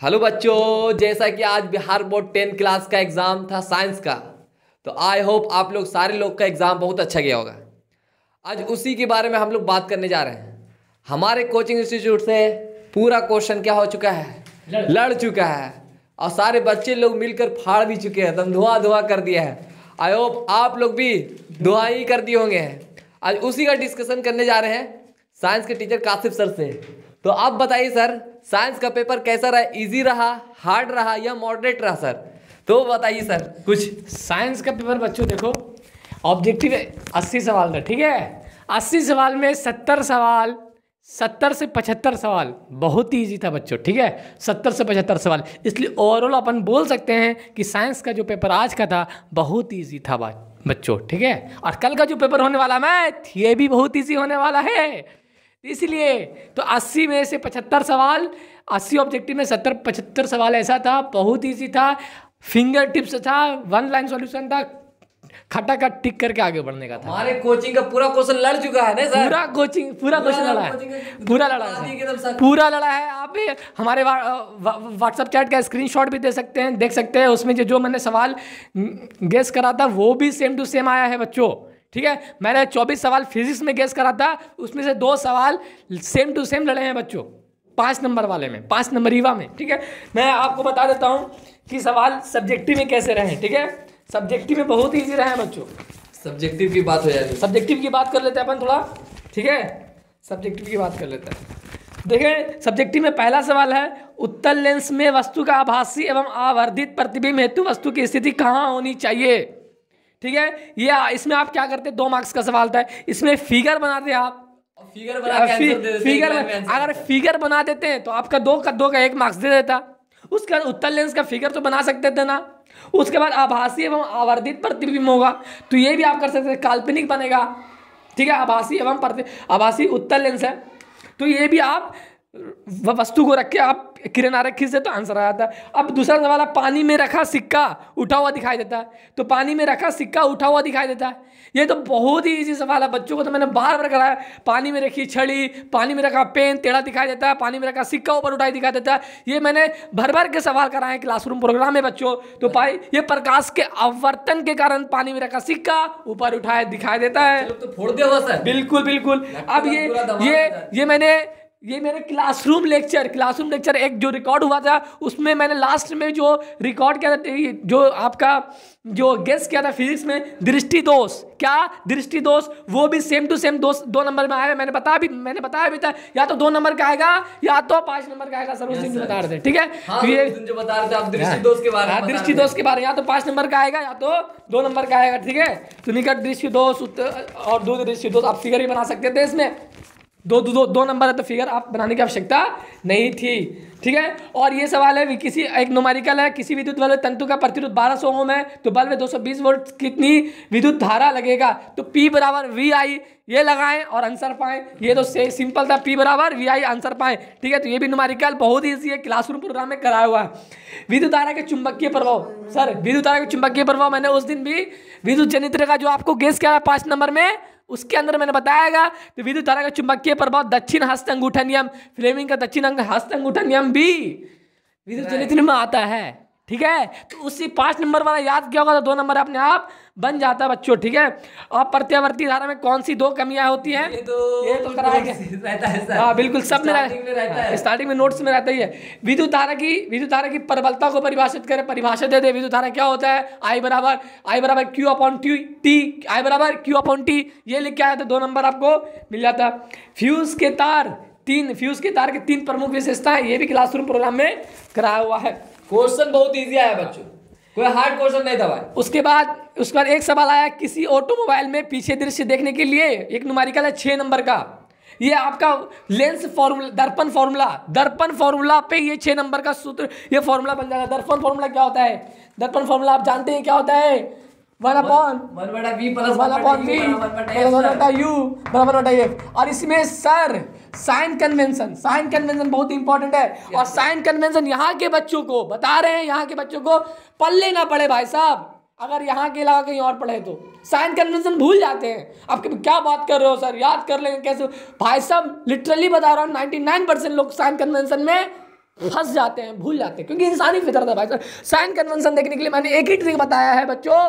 Hello बच्चों, जैसा कि आज बिहार बोर्ड 10 क्लास का एग्ज़ाम था साइंस का, तो आई होप आप लोग सारे लोग का एग्ज़ाम बहुत अच्छा गया होगा। आज उसी के बारे में हम लोग बात करने जा रहे हैं। हमारे कोचिंग इंस्टीट्यूट से पूरा क्वेश्चन क्या हो चुका है, लड़ चुका है, और सारे बच्चे लोग मिलकर फाड़ भी चुके हैं, एकदम धुआं धुआं कर दिया है। आई होप आप लोग भी धुआं ही कर दिए होंगे। आज उसी का डिस्कशन करने जा रहे हैं साइंस के टीचर काशिफ सर से। तो आप बताइए सर, साइंस का पेपर कैसा रहा? इजी रहा, हार्ड रहा या मॉडरेट रहा सर? तो बताइए सर कुछ। साइंस का पेपर बच्चों देखो, ऑब्जेक्टिव 80 सवाल था, ठीक है। 80 सवाल में 70 सवाल, 70 से 75 सवाल बहुत ही ईजी था बच्चों, ठीक है। 70 से 75 सवाल, इसलिए ओवरऑल अपन बोल सकते हैं कि साइंस का जो पेपर आज का था बहुत ईजी था बच्चों, ठीक है। और कल का जो पेपर होने वाला मैथ, ये भी बहुत ईजी होने वाला है। इसलिए तो 80 में से 75 सवाल, 80 ऑब्जेक्टिव में 75 सवाल ऐसा था, बहुत ईजी था, फिंगर टिप्स था, वन लाइन सॉल्यूशन था, खटाखट टिक करके आगे बढ़ने का था। हमारे कोचिंग का पूरा क्वेश्चन लड़ चुका है ना सर? पूरा क्वेश्चन लड़ा है, पूरा लड़ा है। आप हमारे व्हाट्सएप चैट का स्क्रीनशॉट भी दे सकते हैं, देख सकते हैं। उसमें जो मैंने सवाल गेस करा था वो भी सेम टू सेम आया है बच्चों, ठीक है। मैंने 24 सवाल फिजिक्स में गेस करा था, उसमें से 2 सवाल सेम टू सेम लड़े हैं बच्चों 5 नंबर वाले में, 5 नंबर ईवा में, ठीक है। मैं आपको बता देता हूं कि सवाल सब्जेक्टिव में कैसे रहे, ठीक है। सब्जेक्टिव में बहुत ईजी रहे हैं बच्चों। सब्जेक्टिव की बात हो जाएगी, सब्जेक्टिव की बात कर लेते हैं अपन थोड़ा, ठीक है। सब्जेक्टिव की बात कर लेते हैं। देखिए सब्जेक्टिव में पहला सवाल है, उत्तल लेंस में वस्तु का आभासी एवं आवर्धित प्रतिबिंब हेतु वस्तु की स्थिति कहाँ होनी चाहिए, ठीक है। ये इसमें आप क्या करते, 2 मार्क्स का सवाल था। इसमें फिगर बनाते आप, अगर फिगर बना देते हैं तो आपका 2 का 1 मार्क्स दे देता। उसके बाद उत्तल लेंस का फिगर तो बना सकते थे ना। उसके बाद आभासी एवं आवर्धित प्रतिबिंब होगा, तो ये भी आप कर सकते हैं, काल्पनिक बनेगा, ठीक है। आभासी एवं आभासी उत्तल लेंस है, तो ये भी आप वस्तु को रख के आप किरण आरेख खींच दे तो आंसर आ जाता है। अब दूसरा सवाल है, पानी में रखा सिक्का उठा हुआ दिखाई देता है, तो पानी में रखा सिक्का उठा हुआ दिखाई देता है। ये तो बहुत ही इजी सवाल है बच्चों को, तो मैंने बार बार कराया। पानी में रखी छड़ी, पानी में रखा पेन टेढ़ा दिखाई देता है, पानी में रखा सिक्का ऊपर उठाई दिखाई देता है। ये मैंने भर भर के सवाल कराए क्लासरूम प्रोग्राम में बच्चों। तो पाई ये प्रकाश के आवर्तन के कारण पानी में रखा सिक्का ऊपर उठाए दिखाई देता है। तो फोड़ दिया हुआ सर। बिल्कुल बिल्कुल। अब ये मेरे क्लासरूम लेक्चर एक जो रिकॉर्ड हुआ था, उसमें मैंने लास्ट में जो रिकॉर्ड किया था, जो आपका जो गेस किया था फिजिक्स में, दृष्टि दोष, वो भी सेम टू सेम 2 नंबर में आया। मैंने बताया भी था, या तो 2 नंबर का आएगा या तो 5 नंबर का आएगा सर, उस दिन बता रहे थे, ठीक है। तो ये जो बता रहे थे आप दृष्टि दोष के बारे में, दृष्टि दोष के बारे में, या तो 5 नंबर का आएगा या तो 2 नंबर का आएगा, ठीक है। तो निकट दृष्टि दोष और 2 दृष्टि दोष आप फिगर ही बना सकते थे। इसमें दो नंबर है तो फिगर आप बनाने की आवश्यकता नहीं थी, ठीक है। और ये सवाल है, किसी एक न्यूमेरिकल है, किसी विद्युत बल्ब तंतु का प्रतिरोध 1200 ओम है, तो बल्ब में 220 वोल्ट कितनी विद्युत धारा लगेगा? तो P बराबर VI ये लगाएं और आंसर पाएं। ये तो सिंपल था, P बराबर VI आंसर पाएं, ठीक है। तो ये भी न्यूमेरिकल बहुत ईजी है, क्लासरूम प्रोग्राम में कराया हुआ है। विद्युत धारा के चुंबकीय प्रभाव, सर विद्युत धारा के चुंबकीय प्रभाव मैंने उस दिन भी विद्युत जनित्र का जो आपको गेस किया 5 नंबर में, उसके अंदर मैंने बताया। तो विद्युत धारा का चुंबकीय प्रभाव दक्षिण हस्त अंगूठा नियम, फ्लेमिंग का दक्षिण हस्त अंगूठा नियम भी विद्युत जनित्र में आता है, ठीक है। तो उसी 5 नंबर वाला याद किया होगा तो 2 नंबर अपने आप बन जाता है बच्चों, ठीक है। और प्रत्यावर्ती धारा में कौन सी 2 कमियां होती हैं? ये तो कराएंगे, रहता है सर। हाँ बिल्कुल, सब में रहता है, स्टार्टिंग में नोट्स में रहता ही है। विद्युत धारा की प्रबलता को परिभाषित करें, परिभाषा दे दे। विद्युत धारा क्या होता है? I बराबर Q/T, ये लिख के आया था, 2 नंबर आपको मिल जाता। फ्यूज के तार के 3 प्रमुख विशेषताएं, ये भी क्लासरूम प्रोग्राम में कराया हुआ है। क्वेश्चन बहुत इजी आया बच्चों, कोई हार्ड क्वेश्चन नहीं था भाई। उसके बाद एक सवाल आया, किसी ऑटोमोबाइल में पीछे दृश्य देखने के लिए एक न्यूमेरिकल है 6 नंबर का। ये आपका लेंस फॉर्मूला, दर्पण फॉर्मूला पे ये 6 नंबर का सूत्र, ये फॉर्मूला बन जाएगा। दर्पण फॉर्मूला क्या होता है? दर्पण फॉर्मूला आप जानते हैं क्या होता है? 1/V+1/U/F। और इसमें सर साइन कन्वेंशन बहुत इंपॉर्टेंट है। और साइन कन्वेंशन यहाँ के बच्चों को बता रहे हैं, यहाँ के बच्चों को पल्ले ना पड़े भाई साहब। अगर यहाँ के अलावा कहीं और पढ़े तो साइन कन्वेंशन भूल जाते हैं। आप क्या बात कर रहे हो सर, याद कर लेंगे कैसे? भाई साहब लिटरली बता रहा हूँ, 99% लोग साइन कन्वेंशन में फंस जाते हैं, भूल जाते हैं, क्योंकि इंसानी फितरत है भाई साहब। साइन कन्वेंशन देखने के लिए मैंने एक ही ट्रिक बताया है बच्चों,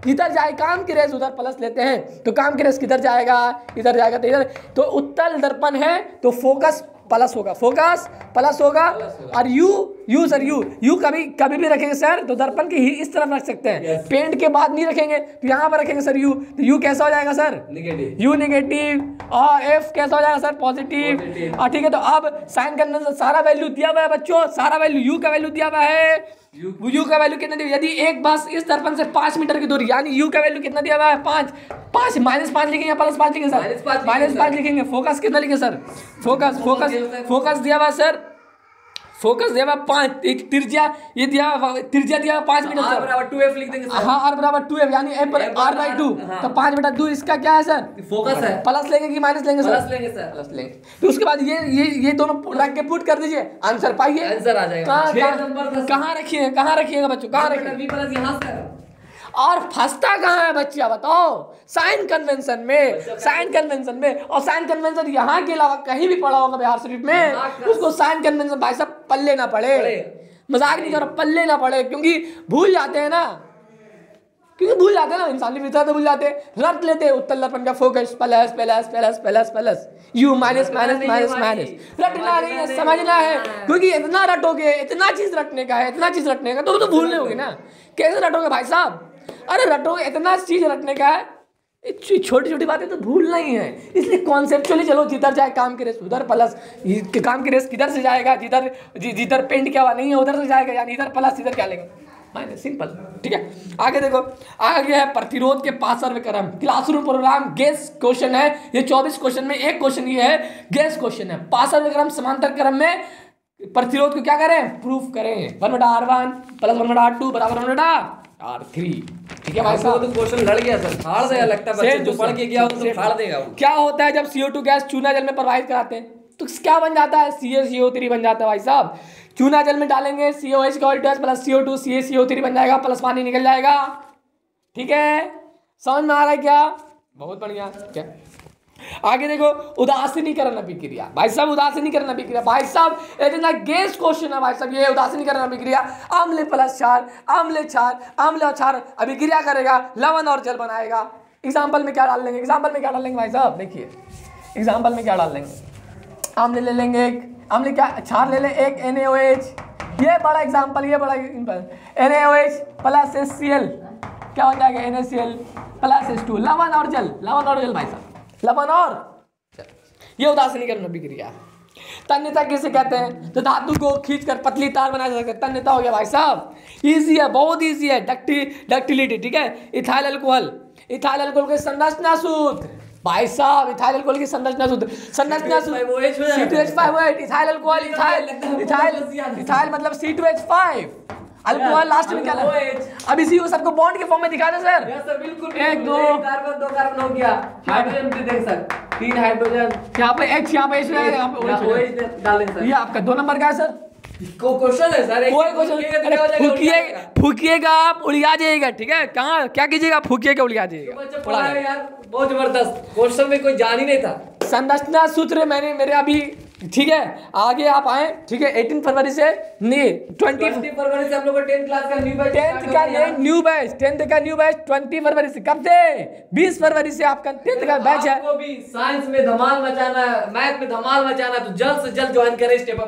इधर जाए काम की रेस उधर प्लस लेते हैं, तो काम की रेस किधर जाएगा, इधर जाएगा, तो इधर, तो उत्तल दर्पण है तो फोकस प्लस होगा, फोकस प्लस होगा, और यू सर यू कभी भी रखेंगे सर तो दर्पण की इस तरफ रख सकते हैं, पेंट के बाद नहीं रखेंगे तो यहाँ पर रखेंगे सर यू, तो यू कैसा हो जाएगा सर, यू नेगेटिव, और एफ कैसा हो जाएगा सर, पॉजिटिव। ठीक है, तो अब साइन कन्वेंशन सारा वैल्यू दिया हुआ है बच्चों, सारा वैल्यू यू का वैल्यू दिया हुआ है, यू का वैल्यू कितना दिया, यदि एक बस इस दर्पण से 5 मीटर की दूरी, यानी यू का वैल्यू कितना दिया हुआ है 5, -5 लिखेंगे, +5 लिखेंगे सर, -5 लिखेंगे। फोकस कितना लिखे सर, फोकस दिया हुआ सर, फोकस दिया हुआ 5, त्रिज्या ये दिया दिया 5 मीटर सर, बराबर 2f लिख देंगे सर। हाँ, r बराबर 2f, यानी f पर r/2, तो 5/2 इसका क्या है सर, फोकस है। प्लस लेंगे कि माइनस लेंगे सर, प्लस लेंगे सर, प्लस लेंगे। तो उसके बाद ये दोनों रख के पुट कर दीजिए, आंसर पाइए, आंसर आ जाएगा। 6 नंबर कहाँ रखिएगा बच्चों, कहाँ रखिएगा, v प्लस यहाँ सर। और फंसता कहाँ है बच्चा बताओ, साइन कन्वेंशन में, साइन कन्वेंशन यहाँ के अलावा कहीं भी पढ़ा होगा बिहार शरीफ में, उसको साइन कन्वेंशन भाई साहब पल्ले ना पड़े, मजाक नहीं करो, पल्ले ना पड़े, क्योंकि भूल जाते हैं ना, इंसानी फितरत भूल जाते हैं, रट लेते हैं उत्तल दर्पण का फोकस प्लस यू माइनस, रटना नहीं है, समझना है, क्योंकि इतना रटोगे, इतना चीज रटने का तो भूलने होगी ना, कैसे रटोगे भाई साहब, अरे रटोगे, इतना चीज रटने का है, छोटी छोटी बातें तो भूलना ही है, इसलिए कॉन्सेप्चुअली चलो, जिधर जाए काम की रेस उधर प्लस, काम की रेस किधर से जाएगा, जिधर पेंट क्या हुआ नहीं है उधर से जाएगा, यानी इधर प्लस, इधर क्या लेंगे माइनस, सिंपल। ठीक है, आगे देखो, आगे है प्रतिरोध के पार्श्व क्रम, क्लासरूम प्रोग्राम गेस क्वेश्चन है ये, 24 क्वेश्चन में एक क्वेश्चन ये है, गेस क्वेश्चन है, पार्श्व क्रम समांतर क्रम में प्रतिरोध को क्या करें, प्रूफ करें, 1/r1 + 1/r2 बराबर 1/r3। ठीक है भाई साहब, तो क्वेश्चन लड़ गया सर, फाड़ देगा लगता है, बच्चे जो पढ़ के गया हो तो फाड़ देगा। क्या होता है जब CO2 गैस चूना जल में प्रवाहित कराते हैं तो क्या बन जाता है, CaCO3 बन जाता है भाई साहब, चूना जल में डालेंगे COH का + CO2 CaCO3 बन जाएगा, प्लस पानी निकल जाएगा। ठीक है, समझ में आ रहा है क्या, बहुत बढ़िया। क्या आगे देखो, उदासीनीकरण अभिक्रिया, भाई साहब उदासीनीकरण अभिक्रिया, भाई साहब इतना गेस क्वेश्चन है भाई साहब, ये उदासीनीकरण अभिक्रिया, अम्ल +4 अम्ल 4 अम्ल और 4 अभिक्रिया करेगा, लवण और जल बनाएगा। एग्जाम्पल में क्या डाल लेंगे, भाई साहब देखिए, एग्जाम्पल में क्या डाल लेंगे, अम्ल ले लेंगे एक, अम्ल क्या, क्षार ले लें एक, NaOH, ये बड़ा एग्जाम्पल, NaOH + HCl क्या हो जाएगा, NaCl + H2, लवण और जल भाई साहब, लवण और ये उदासीनीकरण अभिक्रिया। तन्यता किसे कहते हैं, तो धातु को खींचकर पतली तार बनाया जा सकता है, तन्यता हो गया भाई साहब, इजी है, बहुत इजी है, डक्टिलिटी। ठीक है, इथाइल अल्कोहल के संरचना सूत्र भाई साहब, इथाइल अल्कोहल की संरचना सूत्र C2H5OH, इथाइल अल्कोहल, इथाइल मतलब C2H5, अल्कोहल लास्ट में क्या लगा, अब इसी को सबको बॉन्ड के फॉर्म में दिखा दे सर, सर बिल्कुल, 1 2 कार्बन 2 कार्बन हो गया, हाइड्रोजन भी देख सर, 3 हाइड्रोजन, यहाँ पे H, यहाँ पे H रहेगा, यहाँ पे OH डालें सर। ये आपका 2 नंबर का है सर, को क्वेश्चन है सर, कोई क्वेश्चन, फूकिएगा आप उड़िया जाइएगा। ठीक है, कहाँ क्या कीजिएगा, फूकिएगा उड़िया जाइएगा, पढ़ा है यार, बहुत जबरदस्त क्वेश्चन में कोई जान ही नहीं था। संरचना सूत्र मैंने मेरे अभी, ठीक है, आगे आप आए, ठीक है, 18 फरवरी से नहीं 20 फरवरी से हम लोग को 10th क्लास का न्यू बैच, 10th का न्यू बैच 20 फरवरी से, कब से, 20 फरवरी से आपका 10th का बैच है। आपको भी साइंस में धमाल मचाना है, मैथ में धमाल मचाना है, तो जल्द से जल्द ज्वाइन करें स्टेप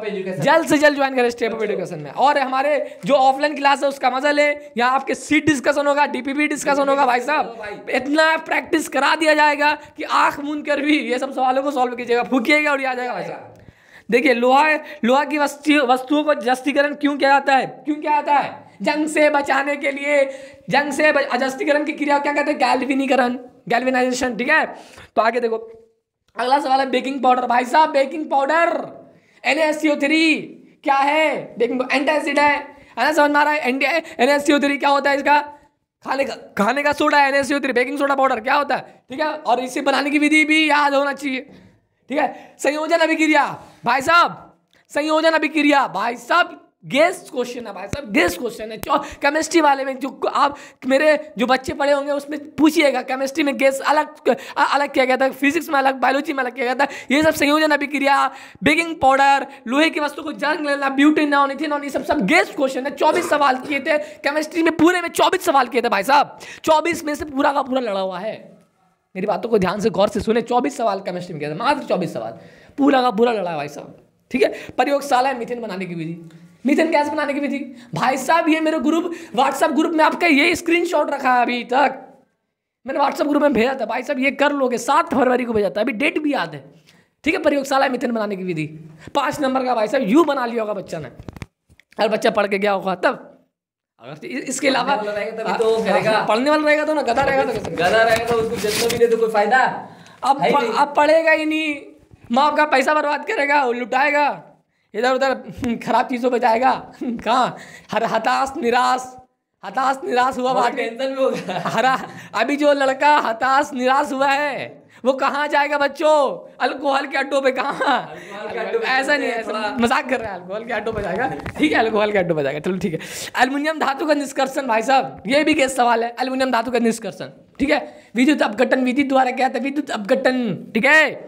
अप एजुकेशन में। और हमारे जो ऑफलाइन क्लास है उसका मजा ले, यहाँ आपके सीट डिस्कशन होगा, DPP डिस्कशन होगा भाई साहब, इतना प्रैक्टिस करा दिया जाएगा कि आंख मूंद कर भी ये सब सवालों को सॉल्व कीजिएगा, फूकिएगा और आ जाएगा भाई साहब। देखिए, लोहा की वस्तुओं को जस्तीकरण क्यों किया जाता है, जंग से बचाने के लिए, अजस्तीकरण की क्रिया क्या कहते हैं, गैल्वेनाइजेशन। ठीक है, तो आगे देखो, अगला सवाल है बेकिंग पाउडर, भाई साहब बेकिंग पाउडर NaCO3 क्या है, बेकिंग एंटासिड है ना, समझ में आ रहा है, NaCO3 क्या होता है, इसका खाने का सोडा है, NaCO3 बेकिंग सोडा पाउडर क्या होता है। ठीक है, और इसे बनाने की विधि भी याद होना चाहिए। ठीक है, संयोजन अभिक्रिया भाई साहब, गेस क्वेश्चन है भाई साहब, गेस क्वेश्चन है। केमिस्ट्री वाले में जो आप मेरे जो बच्चे पढ़े होंगे उसमें पूछिएगा, केमिस्ट्री में गेस अलग अलग किया गया था, फिजिक्स में अलग, बायोलॉजी में अलग किया गया था। ये सब संयोजन अभिक्रिया, बेकिंग पाउडर, लोहे की वस्तु को जंग लेना, ब्यूटेनॉन, इथेनॉन, ये सब गेस क्वेश्चन है। 24 सवाल किए थे केमिस्ट्री में, पूरे में 24 सवाल किए थे भाई साहब। 24 में से पूरा का पूरा लड़ा हुआ है। मेरी बातों को ध्यान से गौर से सुने, 24 सवाल केमिस्ट्री में किया था, मात्र 24 सवाल, पूरा का पूरा लड़ा है भाई साहब। ठीक है, प्रयोगशाला है मीथेन बनाने की विधि, मीथेन गैस बनाने की विधि। भाई साहब ये मेरे ग्रुप व्हाट्सएप ग्रुप में आपका ये स्क्रीनशॉट रखा है, अभी तक मैंने व्हाट्सएप ग्रुप में भेजा था। भाई साहब ये कर लोगे, 7 फरवरी को भेजा था, अभी डेट भी याद है। ठीक है, प्रयोगशाला मीथेन बनाने की विधि 5 नंबर का भाई साहब, यू बना लिया होगा बच्चा ने, अगर बच्चा पढ़ के गया होगा तब। अगर इसके अलावा पढ़ने वाला रहेगा तो ना, गधा रहेगा तो गधा रहेगा तो उसको जितना भी दे तो कोई फायदा। अब पढ़ेगा ही नहीं, माँ बाप का पैसा बर्बाद करेगा, लुटाएगा, इधर उधर खराब चीजों पे जाएगा। कहाँ हताश निराश हुआ, बात टेंशन में होगा। अभी जो लड़का हताश निराश हुआ है वो कहाँ जाएगा बच्चों? अल्कोहल के अड्डों पे। कहाँ? ऐसा नहीं है, ऐसा मजाक कर रहा है, अल्कोहल के अड्डों पे जाएगा। ठीक है, अल्कोहल के अड्डों पे जाएगा, चलो ठीक है। एल्युमिनियम धातु का निष्कर्षण भाई साहब, ये भी केस सवाल है, एल्युमिनियम धातु का निष्कर्षण। ठीक है, विद्युत अपघटन विधि द्वारा क्या था? विद्युत अपघटन। ठीक है,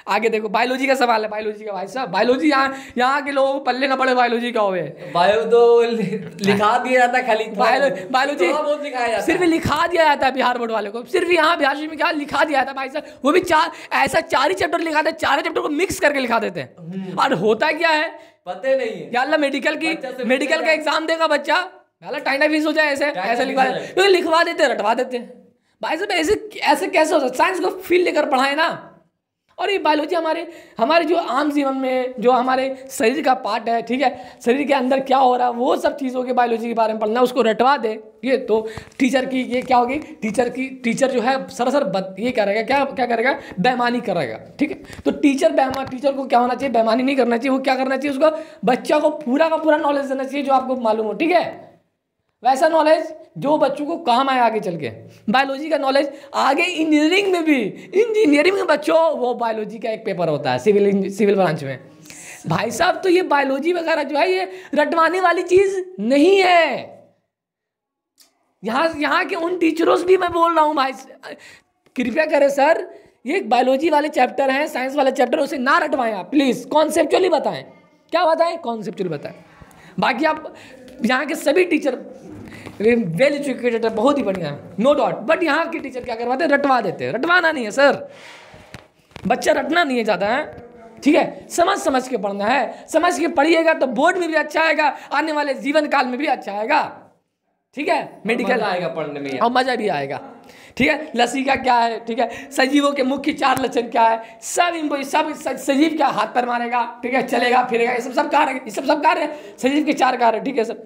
आगे देखो बायोलॉजी का सवाल है, बायोलॉजी का भाई साहब, बायोलॉजी यहाँ के लोगों को पल्ले ना पड़े बायोलॉजी का होवे। बायो तो लिखा दिया जाता है खाली, बायोलॉजी बहुत लिखाया जाता है, सिर्फ लिखा दिया जाता है बिहार बोर्ड वाले को, सिर्फ यहाँ बिहार में क्या लिखा दिया जाता है भाई साहब, वो भी 4 ही चैप्टर लिखा था, 4 चैप्टर को मिक्स करके लिखा देते हैं। और होता क्या है पता नहीं है, या मेडिकल का एग्जाम देगा बच्चा, टाइना फीस हो जाए, ऐसे लिखवा देते, रटवा देते हैं भाई साहब। ऐसे कैसे हो सकता? साइंस को फील लेकर पढ़ाए ना। और ये बायोलॉजी हमारे जो आम जीवन में जो हमारे शरीर का पार्ट है, ठीक है, शरीर के अंदर क्या हो रहा है वो सब चीज़ों के बायोलॉजी के बारे में पढ़ना, उसको रटवा दे ये तो टीचर की ये क्या होगी, टीचर जो है सरासर ये करेगा, क्या करेगा, बेईमानी करेगा। ठीक है, तो टीचर को क्या होना चाहिए, बेईमानी नहीं करना चाहिए। वो क्या करना चाहिए, उसको बच्चा को पूरा का पूरा नॉलेज देना चाहिए जो आपको मालूम हो। ठीक है, वैसा नॉलेज जो बच्चों को काम आए आगे चल के। बायोलॉजी का नॉलेज आगे इंजीनियरिंग में बच्चों, वो बायोलॉजी का एक पेपर होता है सिविल ब्रांच में भाई साहब। तो ये बायोलॉजी वगैरह जो है ये रटवाने वाली चीज नहीं है। यहाँ के उन टीचरों से भी मैं बोल रहा हूँ भाई, कृपया करें सर, ये बायोलॉजी वाले चैप्टर हैं, साइंस वाले चैप्टर, उसे ना रटवाएं आप प्लीज, कॉन्सेप्चुअली बताएं। क्या बताएं? कॉन्सेप्चुअली बताएं। बाकी आप यहाँ के सभी टीचर वेल एजुकेटेड है, बहुत ही बढ़िया है, नो डाउट, बट यहाँ के टीचर क्या करवाते हैं, रटवा देते हैं। रटवाना नहीं है सर, बच्चा रटना नहीं है ज़्यादा है। ठीक है, समझ के पढ़ना है, समझ के पढ़िएगा तो बोर्ड में भी अच्छा आएगा, आने वाले जीवन काल में भी अच्छा आएगा। ठीक है, मेडिकल आएगा पढ़ने में और मजा भी आएगा। ठीक है, लसी का क्या है, ठीक है, सजीवों के मुख्य 4 लक्षण क्या है, सब सजीव क्या हाथ पैर मारेगा, ठीक है, चलेगा फिरेगा, ये सब कार्य सजीव के 4 कार्य। ठीक है, सब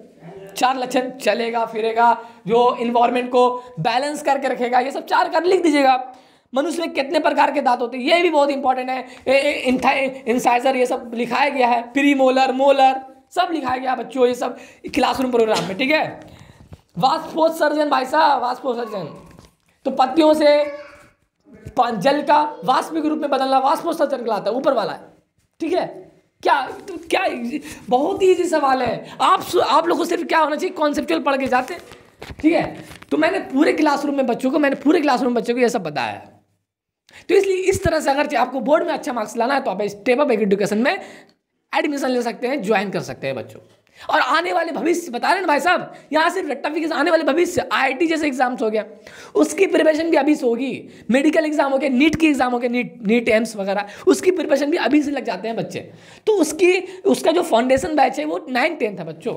4 लक्षण, चलेगा फिरेगा, जो इन्वायरमेंट को बैलेंस करके रखेगा, ये सब 4 कार्य लिख दीजिएगा। मनुष्य में कितने प्रकार के दांत होते हैं ये भी बहुत इंपॉर्टेंट है, इंसाइजर ये सब लिखाया गया है, प्रीमोलर, मोलर सब लिखाया गया बच्चों, ये सब क्लासरूम प्रोग्राम में। ठीक है, वाष्पोत्सर्जन भाई साहब, वाष्पोत्सर्जन तो पत्तियों से जल का वाष्प के रूप में बदलना, वाष्पोत्सर्जन कहलाता है, ऊपर वाला है। ठीक है, क्या बहुत ही इजी सवाल है। आप लोगों को सिर्फ क्या होना चाहिए, कॉन्सेप्चुअल पढ़ के जाते हैं। ठीक है, तो मैंने पूरे क्लासरूम में बच्चों को ये सब बताया है। तो इसलिए इस तरह से अगर आपको बोर्ड में अच्छा मार्क्स लाना है तो आप स्टेप अप एजुकेशन में एडमिशन ले सकते हैं, ज्वाइन कर सकते हैं बच्चों। और आने वाले भविष्य बता रहे हैं भाई साहब, यहाँ सिर्फ रट्टाफिकेशन, आने वाले भविष्य IIT जैसे एग्जाम्स हो गया, उसकी प्रिपरेशन भी अभी से होगी। मेडिकल एग्जाम हो गया, नीट की एग्जाम हो गया, नीट एम्स वगैरह, उसकी प्रिपरेशन भी अभी से लग जाते हैं बच्चे। तो उसका जो फाउंडेशन बैच है वो 9-10 है बच्चों,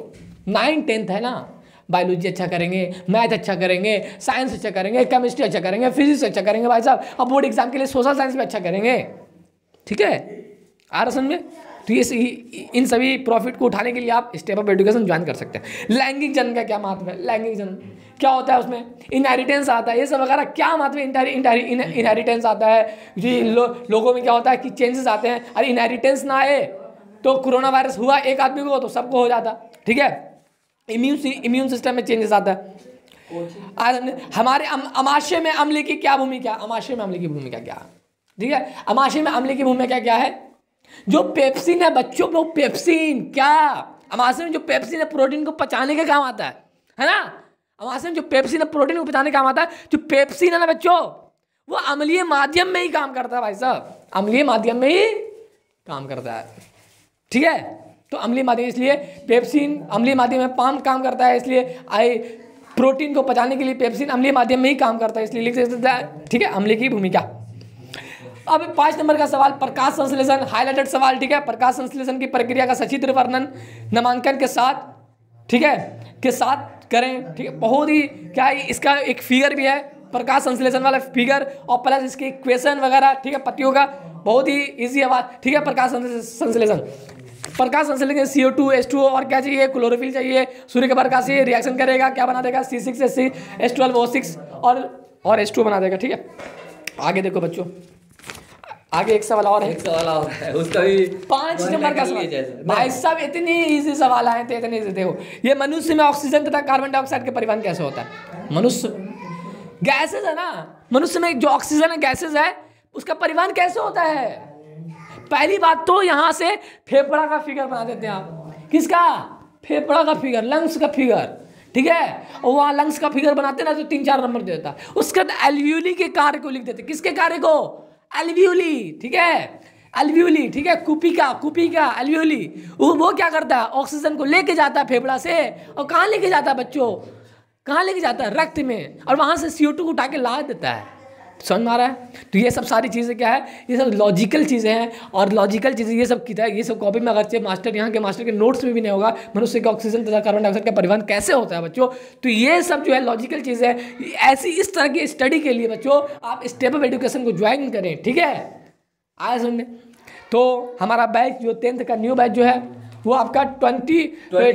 9-10 है ना। बायोलॉजी अच्छा करेंगे, मैथ अच्छा करेंगे, साइंस अच्छा करेंगे, केमिस्ट्री अच्छा करेंगे, फिजिक्स अच्छा करेंगे भाई साहब, अब बोर्ड एग्जाम के लिए सोशल साइंस भी अच्छा करेंगे। ठीक है, आ रहा समझ में? तो ये इन सभी प्रॉफिट को उठाने के लिए आप स्टेप अप एजुकेशन ज्वाइन कर सकते हैं। लैंगिक जन्म का क्या महत्व है, लैंगिक जन्म क्या होता है, उसमें इनहेरिटेंस आता है, ये सब वगैरह क्या महत्व है, इनहेरिटेंस आता है जी, लोगों में क्या होता है कि चेंजेस आते हैं। अरे इनहेरिटेंस ना आए तो कोरोना वायरस हुआ एक आदमी को तो सबको हो जाता। ठीक है, इम्यून सिस्टम में चेंजेस आता है। हमारे अमाशय में अम्ल की क्या भूमिका, अमाशय में अम्ल की भूमिका क्या? ठीक है, अमाशय में अम्ल की भूमिका क्या है? जो पेप्सिन है बच्चों, वो पेप्सिन क्या अमाशय में जो पेप्सिन है प्रोटीन को पचाने का काम आता है ना। अमाशय में जो पेप्सिन है प्रोटीन को पचाने का काम आता है। जो पेप्सिन है ना बच्चों, वो अम्लीय माध्यम में ही काम करता है भाई साहब, अम्लीय माध्यम में ही काम करता है, ठीक है। तो अम्लीय माध्यम, इसलिए पेप्सिन अम्लीय माध्यम में काम करता है, इसलिए प्रोटीन को पचाने के लिए पेप्सिन अम्लीय माध्यम में ही काम करता है, इसलिए लिख देता है, ठीक है, अम्ल की भूमिका। अब 5 नंबर का सवाल, प्रकाश संश्लेषण, हाईलाइटेड सवाल, ठीक है। प्रकाश संश्लेषण की प्रक्रिया का सचित्र वर्णन नामांकन के साथ, ठीक है, के साथ करें, ठीक है। बहुत ही क्या है, इसका एक फिगर भी है, प्रकाश संश्लेषण वाला फिगर, और प्लस इसकी इक्वेशन वगैरह, ठीक है, पत्तियों का, बहुत ही इजी है बात, ठीक है। प्रकाश संश्लेषण, प्रकाश संश्लेषण CO2 H2O और क्या चाहिए, क्लोरोफिल चाहिए, सूर्य के प्रकाश से रिएक्शन करेगा, क्या बना देगा, C6H6 H12O6 और H2 बना देगा, ठीक है। आगे देखो बच्चों, आगे एक सवाल और है, एक सवाल और है, उसका भी 5 नंबर का सवाल। भाई साहब इतनी इजी सवाल आए थे, इतने इजी। देखो, ये मनुष्य में ऑक्सीजन तथा कार्बन डाइऑक्साइड के परिवहन कैसे होता है। मनुष्य गैसेज है ना, मनुष्य में जो ऑक्सीजन है गैसेज है, उसका परिवहन कैसे होता है। पहली बात तो यहाँ से फेफड़ा का फिगर बना देते हैं आप, किसका, फेफड़ा का फिगर, लंग्स का फिगर, ठीक है। और वहाँ लंग्स का फिगर बनाते ना तो 3-4 नंबर दे देता। उसके बाद एल्वियोली के कार्य को लिख देते, किसके कार्य को, एल्वियोली, ठीक है, एल्वियोली, ठीक है, कुपी का एल्वियोली, वो क्या करता है, ऑक्सीजन को लेके जाता है फेफड़ा से, और कहाँ लेके जाता है बच्चों, कहाँ लेके जाता है, रक्त में, और वहाँ से CO2 को उठा के ला देता है। समझ में आ रहा है। तो ये सब सारी चीज़ें क्या है, ये सब लॉजिकल चीज़ें हैं, और लॉजिकल चीज़ें ये सब किताब, ये सब कॉपी में अगर मास्टर यहाँ के मास्टर के नोट्स में भी नहीं होगा, मनुष्य के ऑक्सीजन तथा कार्बन डाइऑक्साइड का परिवहन कैसे होता है बच्चों। तो ये सब जो है लॉजिकल चीज़ें है, ऐसी इस तरह की स्टडी के लिए बच्चों आप स्टेप ऑफ एजुकेशन को ज्वाइन करें, ठीक है। आया सुनने। तो हमारा बैच जो 10th का न्यू बैच जो है वो आपका 20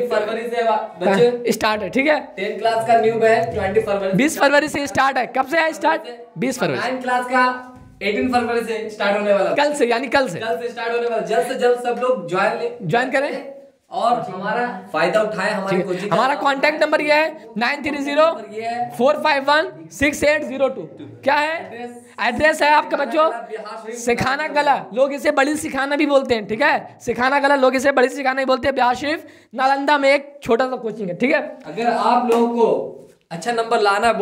फरवरी से बच्चे स्टार्ट है, ठीक है। 10th क्लास का न्यू बैच 20 फरवरी, 20 फरवरी से स्टार्ट है। कब से है स्टार्ट, 20 फरवरी। 9th क्लास का 18 फरवरी से स्टार्ट होने वाला, कल से, यानी कल से स्टार्ट होने वाला। जल्द से जल्द सब लोग ज्वाइन करें और हमारा फायदा उठाएं। हमारी कोचिंग, हमारा कॉन्टैक्ट नंबर ये है 9304516802। क्या है, एड्रेस है आपका बच्चों, सिखाना कला, लोग इसे बड़ी सिखाना भी बोलते हैं, ठीक है। सिखाना कला, लोग इसे बड़ी सिखाना भी बोलते हैं। बिहार शरीफ नालंदा में एक छोटा सा कोचिंग है, ठीक है। अगर आप लोगों को अच्छा नंबर लाना है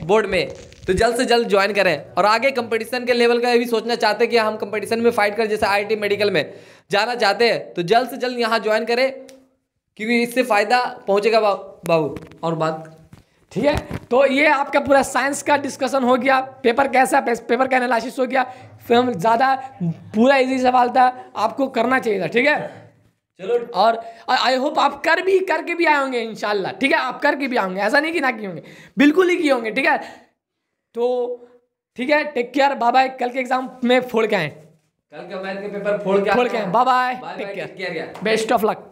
बोर्ड में, तो जल्द से जल्द ज्वाइन करें। और आगे कंपटीशन के लेवल का भी सोचना चाहते हैं कि हम कंपटीशन में फाइट करें, जैसे IIT मेडिकल में जाना चाहते हैं, तो जल्द से जल्द यहाँ ज्वाइन करें, क्योंकि इससे फायदा पहुंचेगा बाबू। और बात, ठीक है। तो ये आपका पूरा साइंस का डिस्कशन हो गया, पेपर कैसा, पेपर का एनालिसिस हो गया, फिर हम ज़्यादा पूरा इजी सवाल था, आपको करना चाहिए था, ठीक है। चलो, और आई होप आप करके भी आए होंगे इंशाल्लाह, ठीक है। आप करके भी आएंगे, ऐसा नहीं कि ना किए होंगे, बिल्कुल ही किए होंगे, ठीक है। तो ठीक है, टेक केयर, बाय बाय। कल के एग्जाम में फोड़ के आए, कल के मैथ के पेपर फोड़ के आए, bye bye, take care, best of luck.